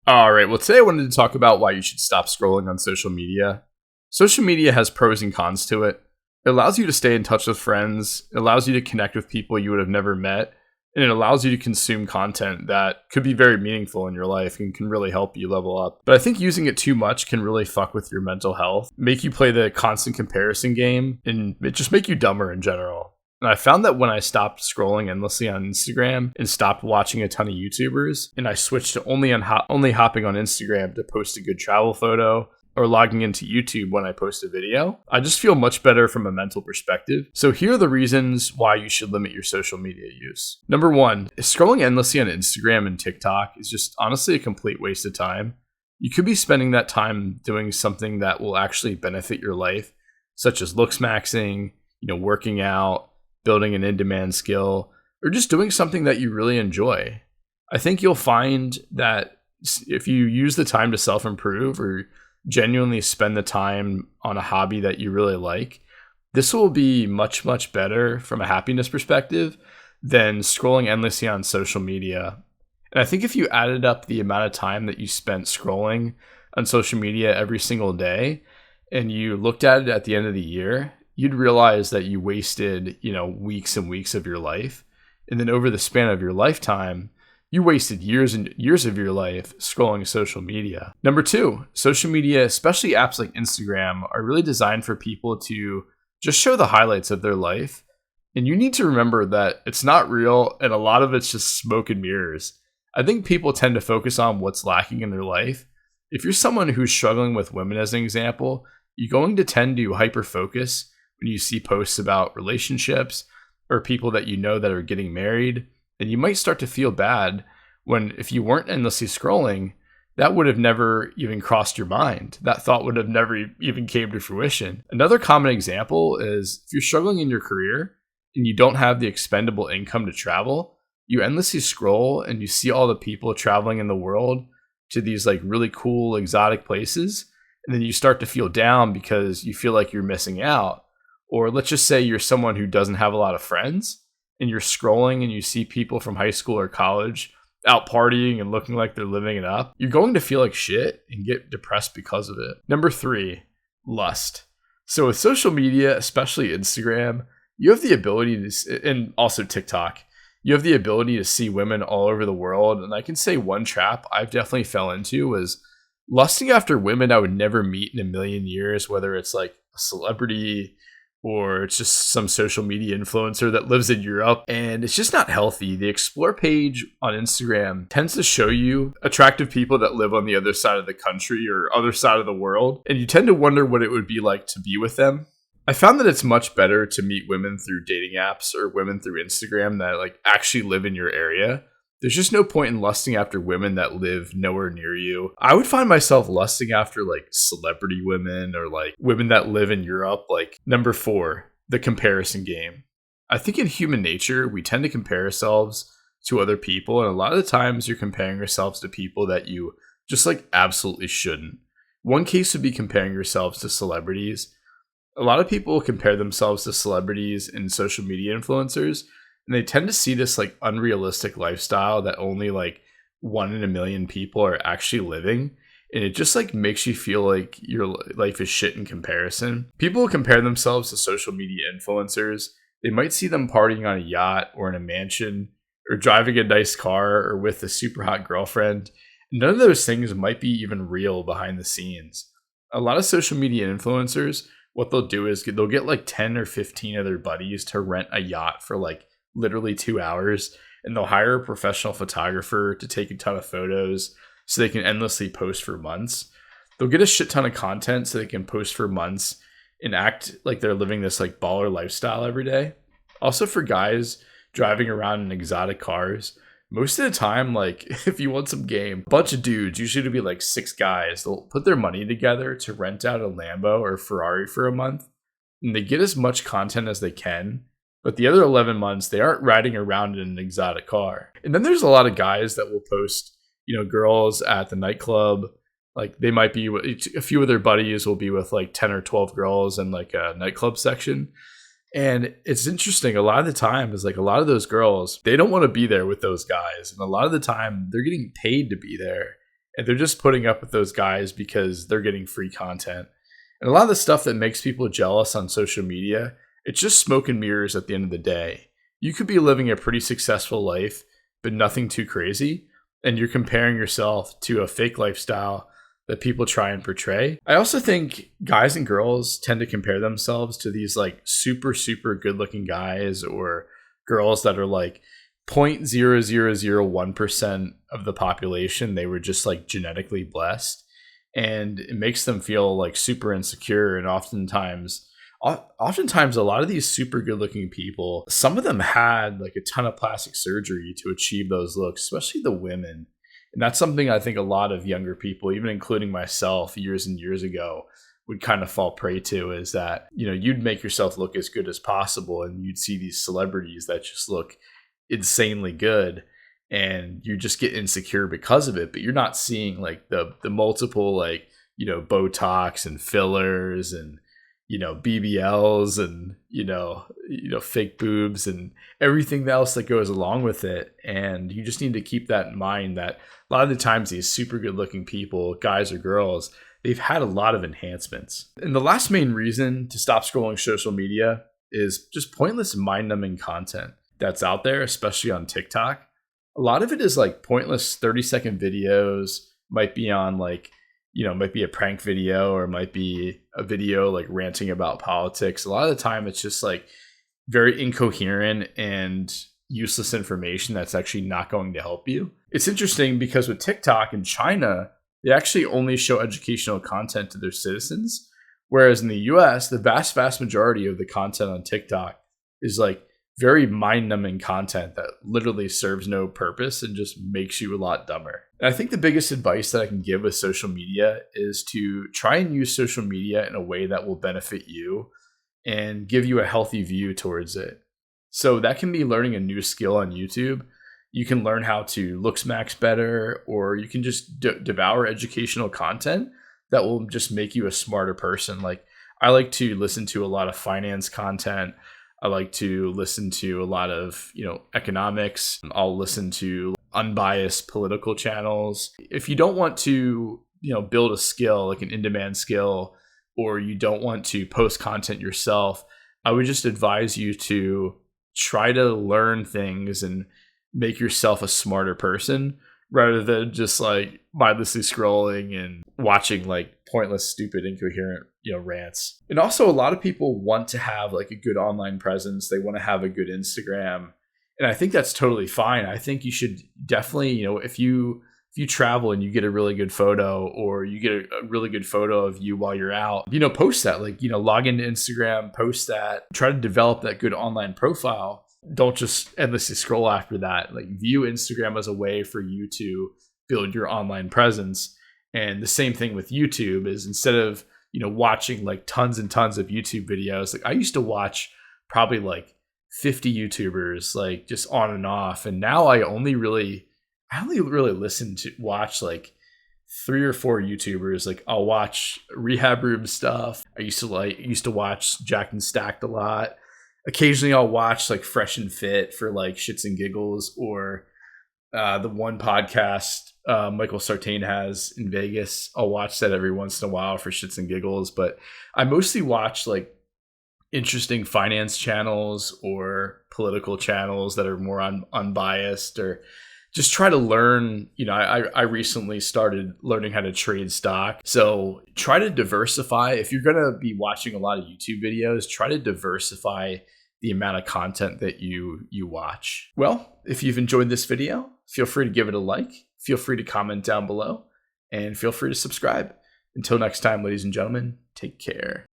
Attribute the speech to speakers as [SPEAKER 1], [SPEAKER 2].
[SPEAKER 1] All right. Well, today I wanted to talk about why you should stop scrolling on social media. Social media has pros and cons to it. It allows you to stay in touch with friends, it allows you to connect with people you would have never met, and it allows you to consume content that could be very meaningful in your life and can really help you level up. But I think using it too much can really fuck with your mental health, make you play the constant comparison game, and it just make you dumber in general. And I found that when I stopped scrolling endlessly on Instagram and stopped watching a ton of YouTubers, and I switched to only hopping on Instagram to post a good travel photo or logging into YouTube when I post a video, I just feel much better from a mental perspective. So here are the reasons why you should limit your social media use. Number one, scrolling endlessly on Instagram and TikTok is just honestly a complete waste of time. You could be spending that time doing something that will actually benefit your life, such as looks maxing, working out, building an in-demand skill, or just doing something that you really enjoy. I think you'll find that if you use the time to self-improve or genuinely spend the time on a hobby that you really like, this will be much, much better from a happiness perspective than scrolling endlessly on social media. And I think if you added up the amount of time that you spent scrolling on social media every single day and you looked at it at the end of the year, you'd realize that you wasted, weeks and weeks of your life. And then over the span of your lifetime, you wasted years and years of your life scrolling social media. Number two, social media, especially apps like Instagram, are really designed for people to just show the highlights of their life. And you need to remember that it's not real and a lot of it's just smoke and mirrors. I think people tend to focus on what's lacking in their life. If you're someone who's struggling with women, as an example, you're going to tend to hyper focus when you see posts about relationships or people that that are getting married. And you might start to feel bad when, if you weren't endlessly scrolling, that would have never even crossed your mind. That thought would have never even came to fruition. Another common example is if you're struggling in your career and you don't have the expendable income to travel, you endlessly scroll and you see all the people traveling in the world to these like really cool exotic places. And then you start to feel down because you feel like you're missing out. Or let's just say you're someone who doesn't have a lot of friends and you're scrolling and you see people from high school or college out partying and looking like they're living it up. You're going to feel like shit and get depressed because of it. Number three, lust. So with social media, especially Instagram, you have the ability to, and also TikTok, you have the ability to see women all over the world. And I can say one trap I've definitely fell into was lusting after women I would never meet in a million years, whether it's like a celebrity or it's just some social media influencer that lives in Europe, and it's just not healthy. The Explore page on Instagram tends to show you attractive people that live on the other side of the country or other side of the world, and you tend to wonder what it would be like to be with them. I found that it's much better to meet women through dating apps or women through Instagram that like actually live in your area. There's just no point in lusting after women that live nowhere near you. I would find myself lusting after like celebrity women or like women that live in Europe. Like number four, the comparison game. I think in human nature, we tend to compare ourselves to other people. And a lot of the times you're comparing yourselves to people that you just like absolutely shouldn't. One case would be comparing yourselves to celebrities. A lot of people compare themselves to celebrities and social media influencers. And they tend to see this like unrealistic lifestyle that only like 1 in a million people are actually living. And it just like makes you feel like your life is shit in comparison. People compare themselves to social media influencers. They might see them partying on a yacht or in a mansion or driving a nice car or with a super hot girlfriend. None of those things might be even real behind the scenes. A lot of social media influencers, what they'll do is they'll get like 10 or 15 of their buddies to rent a yacht for like literally 2 hours, and they'll hire a professional photographer to take a ton of photos so they can endlessly post for months. They'll get a shit ton of content so they can post for months and act like they're living this like baller lifestyle every day. Also for guys driving around in exotic cars, most of the time, like if you want some game, a bunch of dudes, usually it'll be like 6 guys, they'll put their money together to rent out a Lambo or Ferrari for a month, and they get as much content as they can. But the other 11 months, they aren't riding around in an exotic car. And then there's a lot of guys that will post, girls at the nightclub. Like they might be, a few of their buddies will be with like 10 or 12 girls in like a nightclub section. And it's interesting. A lot of the time is like a lot of those girls, they don't want to be there with those guys. And a lot of the time they're getting paid to be there. And they're just putting up with those guys because they're getting free content. And a lot of the stuff that makes people jealous on social media, it's just smoke and mirrors at the end of the day. You could be living a pretty successful life, but nothing too crazy. And you're comparing yourself to a fake lifestyle that people try and portray. I also think guys and girls tend to compare themselves to these like super, super good looking guys or girls that are like 0.0001% of the population. They were just like genetically blessed, and it makes them feel like super insecure. And oftentimes a lot of these super good looking people, some of them had like a ton of plastic surgery to achieve those looks, especially the women. And that's something I think a lot of younger people, even including myself years and years ago, would kind of fall prey to, is that, you know, you'd make yourself look as good as possible and you'd see these celebrities that just look insanely good and you just get insecure because of it. But you're not seeing like the multiple, like, you know, Botox and fillers and, you know, BBLs and, you know, fake boobs and everything else that goes along with it. And you just need to keep that in mind, that a lot of the times these super good looking people, guys or girls, they've had a lot of enhancements. And the last main reason to stop scrolling social media is just pointless mind-numbing content that's out there, especially on TikTok. A lot of it is like pointless 30-second videos, might be on like, you know, might be a prank video or might be a video like ranting about politics. A lot of the time it's just like very incoherent and useless information that's actually not going to help you. It's interesting because with TikTok in China, they actually only show educational content to their citizens. Whereas in the US, the vast majority of the content on TikTok is like very mind-numbing content that literally serves no purpose and just makes you a lot dumber. And I think the biggest advice that I can give with social media is to try and use social media in a way that will benefit you and give you a healthy view towards it. So that can be learning a new skill on YouTube. You can learn how to look smacks better, or you can just devour educational content that will just make you a smarter person. Like, I like to listen to a lot of finance content. I like to listen to a lot of, you know, economics. I'll listen to unbiased political channels. If you don't want to, you know, build a skill, like an in-demand skill, or you don't want to post content yourself, I would just advise you to try to learn things and make yourself a smarter person rather than just like mindlessly scrolling and watching like pointless, stupid, incoherent, you know, rants. And also a lot of people want to have like a good online presence. They want to have a good Instagram. And I think that's totally fine. I think you should definitely, you know, if you travel and you get a really good photo, or you get a really good photo of you while you're out, you know, post that, like, you know, log into Instagram, post that, try to develop that good online profile. Don't just endlessly scroll after that. Like, view Instagram as a way for you to build your online presence. And the same thing with YouTube is, instead of, you know, watching like tons and tons of YouTube videos, like I used to watch probably like 50 YouTubers, like just on and off. And now I only really watch like 3 or 4 YouTubers. Like, I'll watch Rehab Room stuff. I used to watch Jack and Stacked a lot. Occasionally I'll watch like Fresh and Fit for like shits and giggles, or the one podcast Michael Sartain has in Vegas. I'll watch that every once in a while for shits and giggles. But I mostly watch like interesting finance channels or political channels that are more unbiased, or just try to learn. You know, I recently started learning how to trade stock. So try to diversify. If you're going to be watching a lot of YouTube videos, try to diversify the amount of content that you watch. Well, if you've enjoyed this video, feel free to give it a like. Feel free to comment down below, and feel free to subscribe. Until next time, ladies and gentlemen, take care.